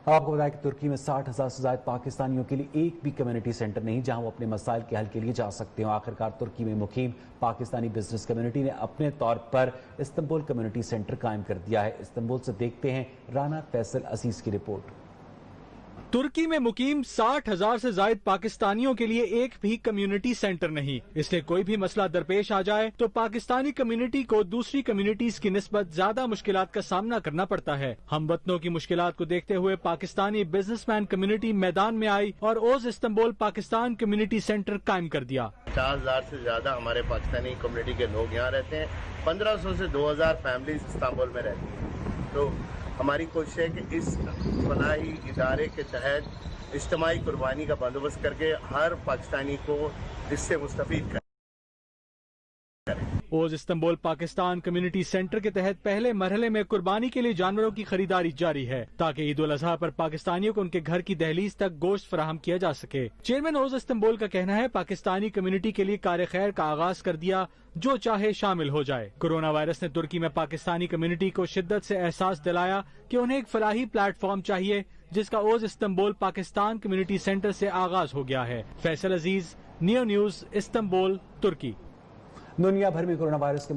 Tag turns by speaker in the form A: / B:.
A: آپ کو بتائیں کہ ترکی میں 60,000 سے زائد پاکستانیوں کے لیے ایک بھی کمیونٹی سینٹر نہیں جہاں وہ اپنے مسائل کے حل کے لیے جا سکتے ہوں۔ آخرکار ترکی میں مقیم پاکستانی بزنس کمیونٹی نے اپنے طور پر استنبول کمیونٹی سینٹر قائم کر دیا ہے۔ استنبول سے دیکھتے ہیں رانا فیصل عزیز کی رپورٹ۔
B: ترکی میں مقیم 60,000 سے زائد پاکستانیوں کے لیے ایک بھی کمیونٹی سینٹر نہیں، اس لیے کوئی بھی مسئلہ درپیش آ جائے تو پاکستانی کمیونٹی کو دوسری کمیونٹیز کی نسبت زیادہ مشکلات کا سامنا کرنا پڑتا ہے۔ ہم وطنوں کی مشکلات کو دیکھتے ہوئے پاکستانی بزنس مین کمیونٹی میدان میں آئی اور Os Istanbul Pakistan community centre قائم کر دیا۔
C: 50,000 سے زیادہ ہمارے پاکستانی کمیونٹی کے لوگ یہاں رہتے ہیں، 1500 سے 2000 فیملیز استنبول میں رہتی ہیں۔ تو ہماری کوشش ہے کہ اس فلاحی ادارے کے تحت اجتماعی قربانی کا بندوبست کر کے ہر پاکستانی کو اس سے مستفید کریں۔
B: Os Istanbul Pakistan community centre کے تحت پہلے مرحلے میں قربانی کے لیے جانوروں کی خریداری جاری ہے تاکہ عید الاضحیٰ پر پاکستانیوں کو ان کے گھر کی دہلیز تک گوشت فراہم کیا جا سکے۔ چیئرمین اوز استنبول کا کہنا ہے پاکستانی کمیونٹی کے لیے کار خیر کا آغاز کر دیا، جو چاہے شامل ہو جائے۔ کورونا وائرس نے ترکی میں پاکستانی کمیونٹی کو شدت سے احساس دلایا کہ انہیں ایک فلاحی پلیٹ فارم چاہیے جس کا Os Istanbul Pakistan community centre سے آغاز ہو گیا ہے۔ فیصل عزیز، نیو نیوز، استنبول، ترکی۔
A: دنیا بھر میں کورونا وائرس کے